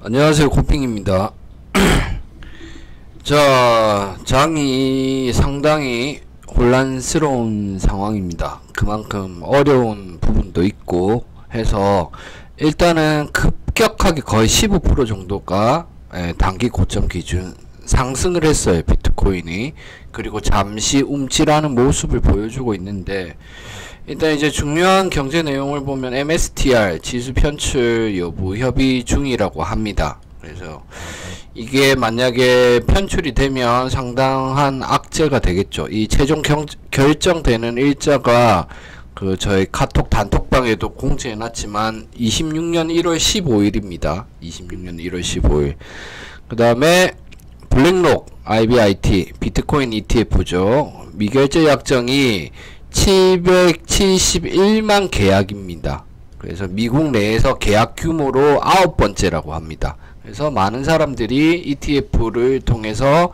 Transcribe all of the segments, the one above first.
안녕하세요, 코핑입니다. 자, 장이 상당히 혼란스러운 상황입니다. 그만큼 어려운 부분도 있고 해서 일단은 급격하게 거의 15% 정도가 단기 고점 기준 상승을 했어요, 비트코인이. 그리고 잠시 움찔하는 모습을 보여주고 있는데, 일단 이제 중요한 경제 내용을 보면 MSTR 지수 편출 여부 협의 중이라고 합니다. 그래서 이게 만약에 편출이 되면 상당한 악재가 되겠죠. 이 최종 결정되는 일자가 그 저희 카톡 단톡방에도 공지해 놨지만 26년 1월 15일입니다. 26년 1월 15일. 그 다음에 블랙록 IBIT 비트코인 ETF죠. 미결제 약정이 771만 계약입니다. 그래서 미국 내에서 계약 규모로 9번째라고 합니다. 그래서 많은 사람들이 ETF를 통해서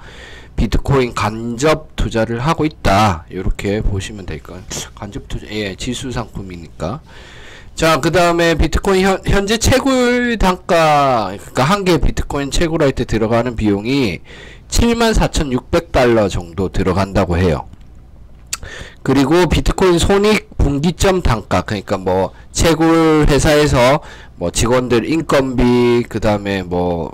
비트코인 간접 투자를 하고 있다. 이렇게 보시면 될까요? 간접 투자, 예, 지수 상품이니까. 자, 그 다음에 비트코인 현재 채굴 단가, 그러니까 한 개 비트코인 채굴할 때 들어가는 비용이 74,600달러 정도 들어간다고 해요. 그리고 비트코인 손익 분기점 단가, 그러니까 뭐 채굴 회사에서 뭐 직원들 인건비, 그 다음에 뭐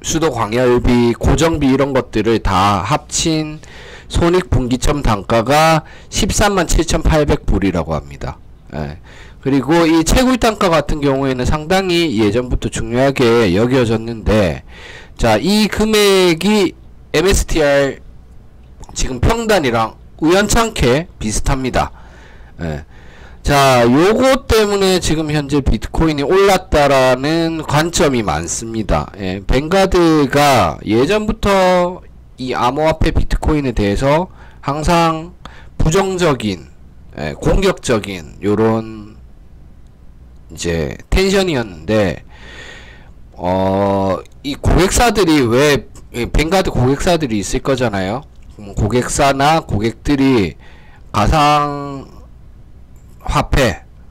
수도 광열비, 고정비 이런 것들을 다 합친 손익 분기점 단가가 137,800불이라고 합니다. 예. 그리고 이 채굴 단가 같은 경우에는 상당히 예전부터 중요하게 여겨졌는데, 자, 이 금액이 MSTR 지금 평단이랑 우연찮게 비슷합니다. 예. 자, 요거 때문에 지금 현재 비트코인이 올랐다라는 관점이 많습니다. 예. 뱅가드가 예전부터 이 암호화폐 비트코인에 대해서 항상 부정적인, 예, 공격적인 요런 이제 텐션이었는데, 이 고객사들이 왜 뱅가드 고객사들이 있을 거잖아요. 고객사나 고객들이 가상화폐,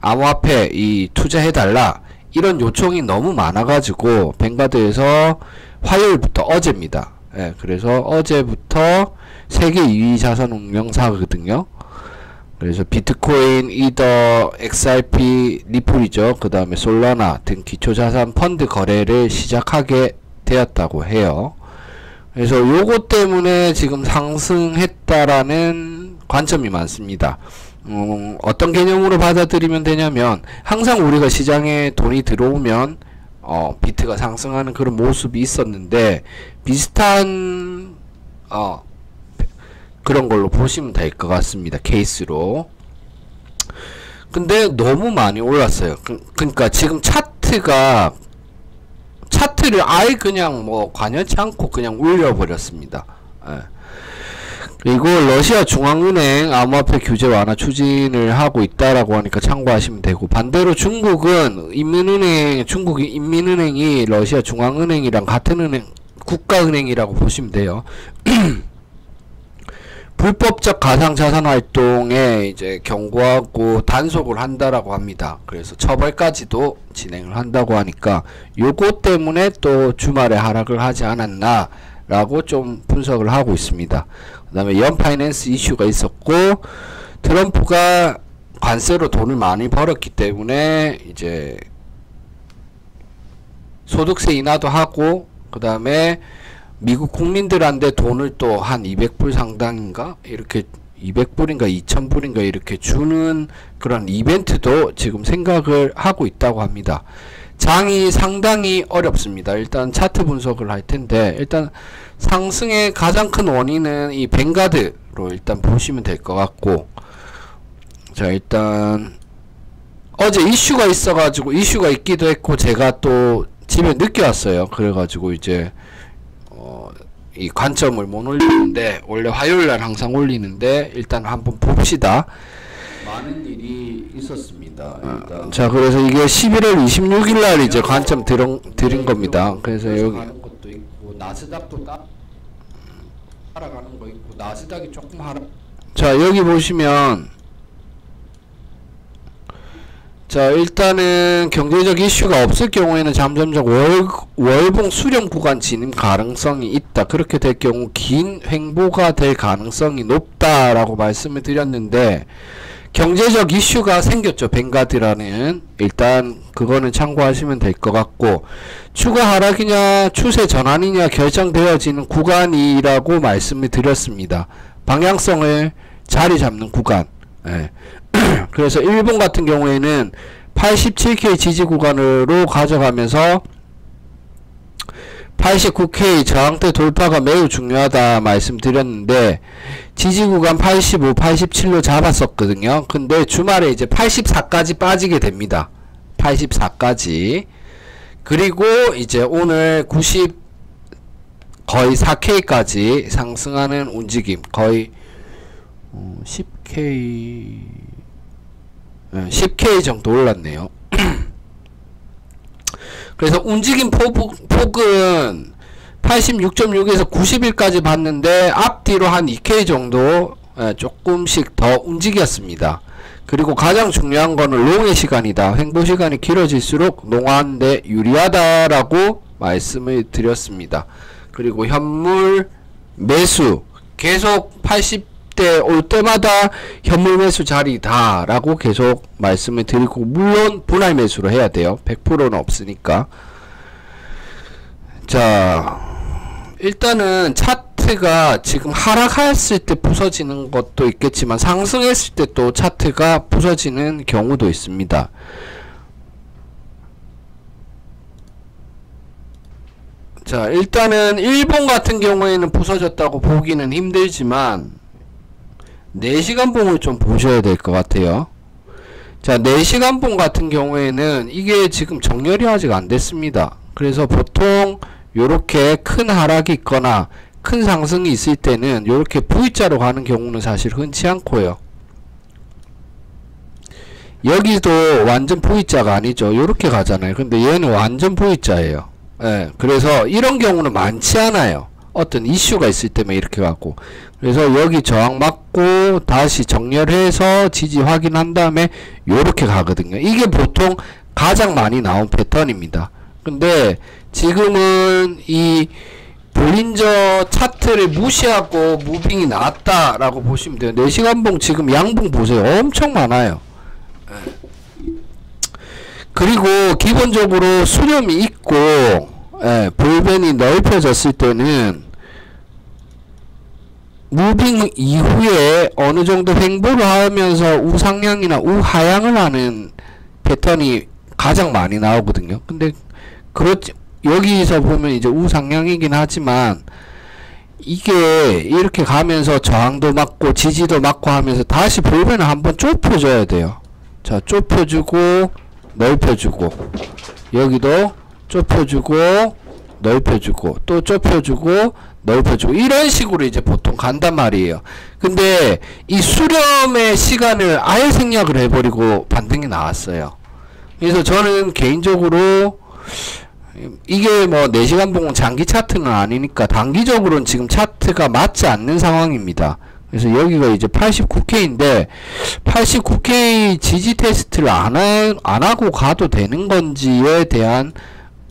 암호화폐 이 투자해달라 이런 요청이 너무 많아가지고 뱅가드에서 화요일부터 어제입니다. 예, 그래서 어제부터 세계 2위 자산 운용사거든요. 그래서 비트코인, 이더, XRP, 리플이죠. 그 다음에 솔라나 등 기초자산 펀드 거래를 시작하게 되었다고 해요. 그래서 요거 때문에 지금 상승했다라는 관점이 많습니다. 어떤 개념으로 받아들이면 되냐면, 항상 우리가 시장에 돈이 들어오면 비트가 상승하는 그런 모습이 있었는데, 비슷한 그런 걸로 보시면 될 것 같습니다. 케이스로. 근데 너무 많이 올랐어요. 그러니까 지금 차트를 아예 그냥 뭐 관여치 않고 그냥 올려버렸습니다. 예. 그리고 러시아 중앙은행 암호화폐 규제 완화 추진을 하고 있다라고 하니까 참고하시면 되고, 반대로 중국은 중국이 인민은행이 러시아 중앙은행이랑 같은 은행, 국가은행이라고 보시면 돼요. 불법적 가상자산 활동에 이제 경고하고 단속을 한다라고 합니다. 그래서 처벌까지도 진행을 한다고 하니까 요거 때문에 또 주말에 하락을 하지 않았나 라고 좀 분석을 하고 있습니다. 그 다음에 연파이낸스 이슈가 있었고, 트럼프가 관세로 돈을 많이 벌었기 때문에 이제 소득세 인하도 하고, 그 다음에 미국 국민들한테 돈을 또 한 200불 상당인가? 이렇게 200불인가 2000불인가 이렇게 주는 그런 이벤트도 지금 생각을 하고 있다고 합니다. 장이 상당히 어렵습니다. 일단 차트 분석을 할 텐데, 일단 상승의 가장 큰 원인은 이 뱅가드로 일단 보시면 될 것 같고, 자, 일단 어제 이슈가 있어가지고, 이슈가 있기도 했고, 제가 또 집에 늦게 왔어요. 그래가지고 이제 이 관점을 못 올리는데, 원래 화요일날 항상 올리는데 일단 한번 봅시다. 많은 일이 있었습니다. 자, 그래서 이게 11월 26일날 이제 관점 드린 겁니다. 그래서 여기 하는 것도 있고, 나스닥도 하락하는 거 있고, 나스닥이 조금 하락. 자, 여기 보시면 자, 일단은 경제적 이슈가 없을 경우에는 잠정적 월봉 수렴 구간 진입 가능성이 있다. 그렇게 될 경우 긴 횡보가 될 가능성이 높다라고 말씀을 드렸는데, 경제적 이슈가 생겼죠. 벵가드라는. 일단 그거는 참고하시면 될 것 같고, 추가 하락이냐 추세 전환이냐 결정되어지는 구간이라고 말씀을 드렸습니다. 방향성을 자리 잡는 구간. 예. 그래서 일본 같은 경우에는 87K 지지 구간으로 가져가면서 89K 저항대 돌파가 매우 중요하다 말씀드렸는데, 지지 구간 85, 87로 잡았었거든요. 근데 주말에 이제 84까지 빠지게 됩니다. 84까지. 그리고 이제 오늘 90 거의 4K까지 상승하는 움직임. 거의 10K 정도 올랐네요. 그래서 움직임 폭은 86.6에서 91까지 봤는데 앞뒤로 한 2K 정도 조금씩 더 움직였습니다. 그리고 가장 중요한 거는 롱의 시간이다. 횡보 시간이 길어질수록 롱하는데 유리하다라고 말씀을 드렸습니다. 그리고 현물 매수 계속 80대 올 때마다 현물 매수 자리다 라고 계속 말씀을 드리고, 물론 분할 매수로 해야 돼요. 100%는 없으니까. 자, 일단은 차트가 지금 하락했을 때 부서지는 것도 있겠지만 상승했을 때 또 차트가 부서지는 경우도 있습니다. 자, 일단은 일본 같은 경우에는 부서졌다고 보기는 힘들지만 4시간 봉을 좀 보셔야 될 것 같아요. 자, 4시간 봉 같은 경우에는 이게 지금 정렬이 아직 안 됐습니다. 그래서 보통 요렇게 큰 하락이 있거나 큰 상승이 있을 때는 요렇게 V자로 가는 경우는 사실 흔치 않고요. 여기도 완전 V자가 아니죠. 요렇게 가잖아요. 근데 얘는 완전 V자예요. 예, 그래서 이런 경우는 많지 않아요. 어떤 이슈가 있을 때만 이렇게 가고, 그래서 여기 저항 맞고 다시 정렬해서 지지 확인한 다음에 요렇게 가거든요. 이게 보통 가장 많이 나온 패턴입니다. 근데 지금은 이 볼린저 차트를 무시하고 무빙이 나왔다라고 보시면 돼요. 4시간 봉 지금 양봉 보세요. 엄청 많아요. 그리고 기본적으로 수렴이 있고, 볼벤이 넓혀졌을 때는 무빙 이후에 어느 정도 횡보를 하면서 우상향이나 우하향을 하는 패턴이 가장 많이 나오거든요. 근데 그렇지, 여기서 보면 이제 우상향이긴 하지만 이게 이렇게 가면서 저항도 맞고 지지도 맞고 하면서 다시 볼벤을 한번 좁혀줘야 돼요. 자, 좁혀주고 넓혀주고, 여기도 좁혀주고 넓혀주고 또 좁혀주고 넓혀주고, 이런 식으로 이제 보통 간단 말이에요. 근데 이 수렴의 시간을 아예 생략을 해버리고 반등이 나왔어요. 그래서 저는 개인적으로 이게 뭐 4시간 봉은 장기 차트는 아니니까 단기적으로는 지금 차트가 맞지 않는 상황입니다. 그래서 여기가 이제 89K인데 89K 지지 테스트를 안 하고 가도 되는 건지에 대한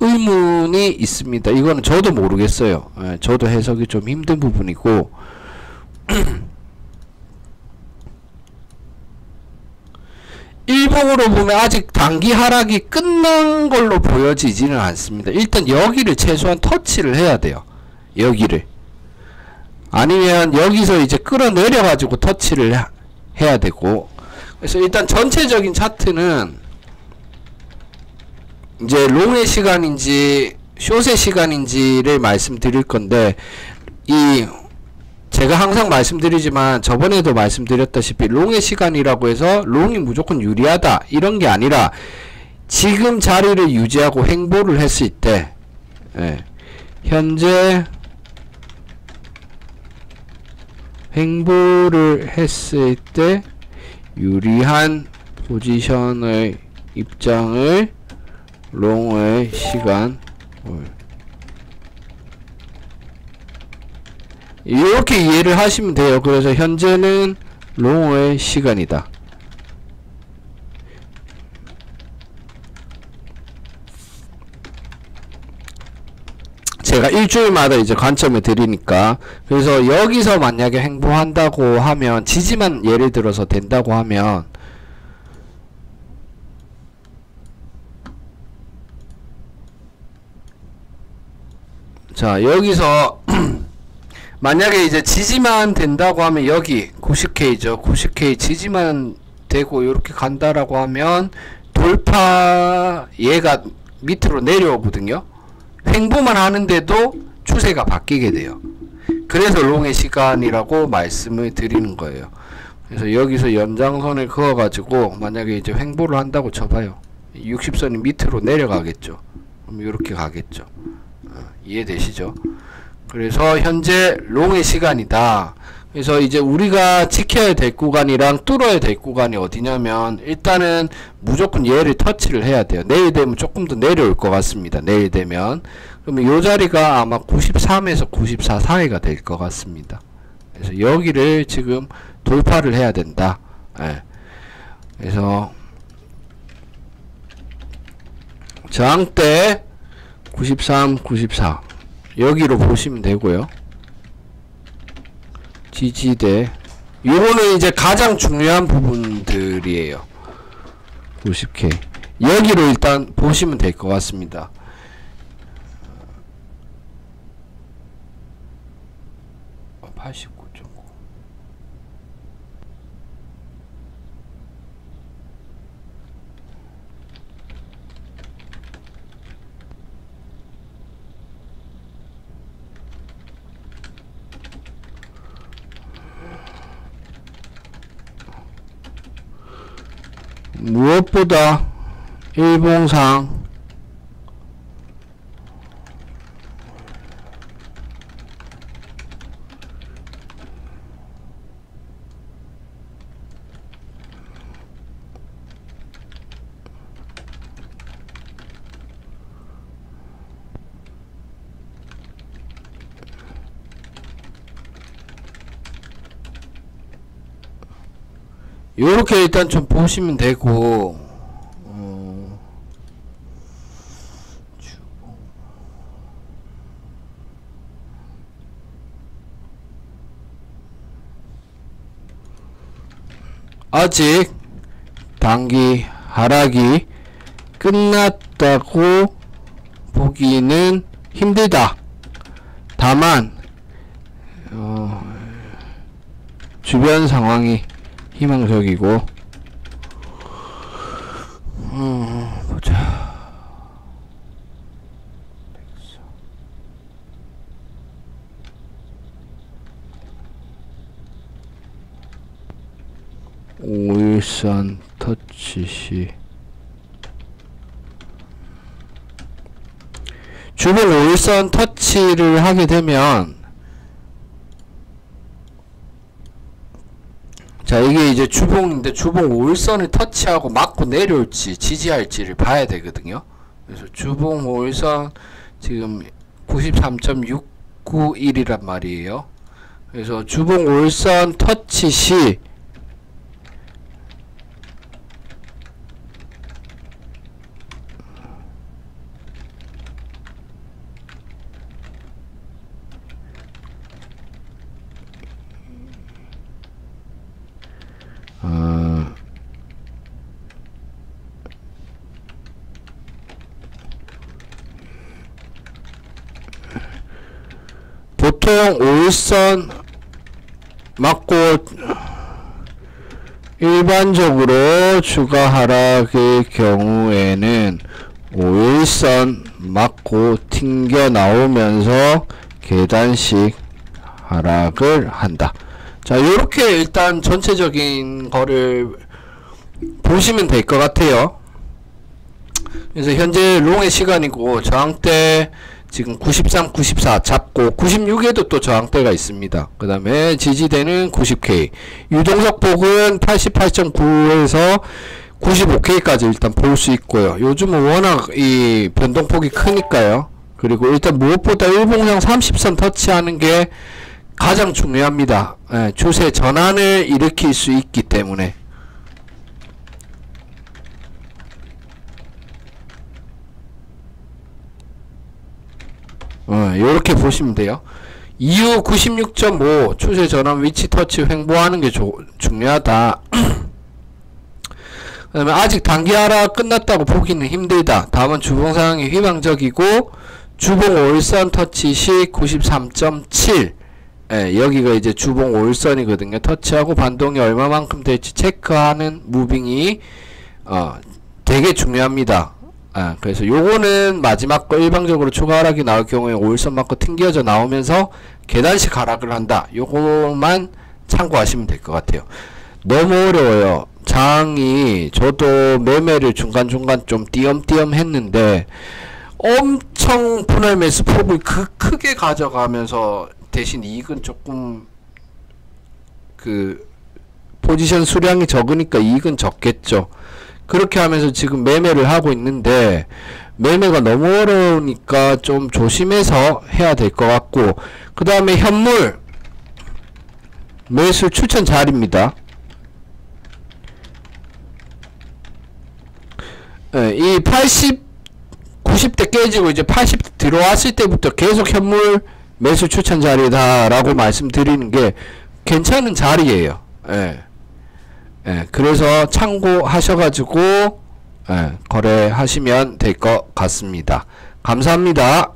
의문이 있습니다. 이거는 저도 모르겠어요. 저도 해석이 좀 힘든 부분이고 일봉으로 보면 아직 단기 하락이 끝난 걸로 보여지지는 않습니다. 일단 여기를 최소한 터치를 해야 돼요. 여기를. 아니면 여기서 이제 끌어내려 가지고 터치를 해야 되고, 그래서 일단 전체적인 차트는 이제 롱의 시간인지 숏의 시간인지를 말씀드릴 건데, 제가 항상 말씀드리지만 저번에도 말씀드렸다시피 롱의 시간이라고 해서 롱이 무조건 유리하다 이런 게 아니라, 지금 자리를 유지하고 횡보를 했을 때, 현재 횡보를 했을 때 유리한 포지션의 입장을 롱의 시간, 이렇게 이해를 하시면 돼요. 그래서 현재는 롱의 시간이다. 제가 일주일마다 이제 관점을 드리니까. 그래서 여기서 만약에 횡보한다고 하면, 지지만 예를 들어서 된다고 하면, 자, 여기서 만약에 이제 지지만 된다고 하면 여기 90K죠. 90K 지지만 되고 이렇게 간다라고 하면 돌파, 얘가 밑으로 내려오거든요. 횡보만 하는데도 추세가 바뀌게 돼요. 그래서 롱의 시간이라고 말씀을 드리는 거예요. 그래서 여기서 연장선을 그어 가지고 만약에 이제 횡보를 한다고 쳐봐요. 60선이 밑으로 내려가겠죠. 그럼 이렇게 가겠죠. 이해되시죠? 그래서 현재 롱의 시간이다. 그래서 이제 우리가 지켜야 될 구간이랑 뚫어야 될 구간이 어디냐면, 일단은 무조건 얘를 터치를 해야 돼요. 내일 되면 조금 더 내려올 것 같습니다. 내일 되면. 그러면 요 자리가 아마 93에서 94 사이가 될 것 같습니다. 그래서 여기를 지금 돌파를 해야 된다. 예. 그래서 저항대 93, 94 여기로 보시면 되고요. 지지대 요거는 이제 가장 중요한 부분들이에요. 90K 여기로 일단 보시면 될 것 같습니다. 어, 89.9 무엇보다 일봉상 요렇게 일단 좀 보시면 되고, 아직 단기 하락이 끝났다고 보기는 힘들다. 다만 주변 상황이 희망적이고, 보자. 513 터치시 주변 513 터치를 하게 되면, 자, 이게 이제 주봉인데 주봉 5일선을 터치하고 맞고 내려올지 지지할지를 봐야 되거든요. 그래서 주봉 5일선 지금 93.691이란 말이에요. 그래서 주봉 5일선 터치 시 보통 5일선 맞고 일반적으로 추가 하락의 경우에는 5일선 맞고 튕겨 나오면서 계단식 하락을 한다. 자, 요렇게 일단 전체적인 거를 보시면 될 것 같아요. 그래서 현재 롱의 시간이고, 저항대 지금 93, 94 잡고 96에도 또 저항대가 있습니다. 그 다음에 지지대는 90K, 유동적 폭은 88.9에서 95K까지 일단 볼 수 있고요. 요즘은 워낙 이 변동폭이 크니까요. 그리고 일단 무엇보다 일봉상 30선 터치하는 게 가장 중요합니다. 예, 추세 전환을 일으킬 수 있기 때문에. 요렇게 보시면 돼요. 이후 96.5 추세 전환 위치 터치 횡보하는 게 중요하다. 그 다음에 아직 단기 하락 끝났다고 보기는 힘들다. 다음은 주봉 상황이 희망적이고 주봉 5일선 터치 시 93.7 여기가 이제 주봉 5일선이거든요. 터치하고 반동이 얼마만큼 될지 체크하는 무빙이 되게 중요합니다. 그래서 요거는 마지막 거 일방적으로 추가 하락이 나올 경우에 5일선 맞고 튕겨져 나오면서 계단식 하락을 한다. 요거만 참고하시면 될 것 같아요. 너무 어려워요. 장이 저도 매매를 중간중간 좀 띄엄띄엄 했는데 엄청 분할 매수 폭을 크게 가져가면서 대신 이익은 조금 포지션 수량이 적으니까 이익은 적겠죠. 그렇게 하면서 지금 매매를 하고 있는데 매매가 너무 어려우니까 좀 조심해서 해야 될 것 같고, 그 다음에 현물 매수 추천 자리입니다. 이 80, 90대 깨지고 이제 80 들어왔을 때부터 계속 현물 매수 추천 자리다 라고 말씀드리는 게 괜찮은 자리예요. 그래서 참고하셔가지고 거래하시면 될 것 같습니다. 감사합니다.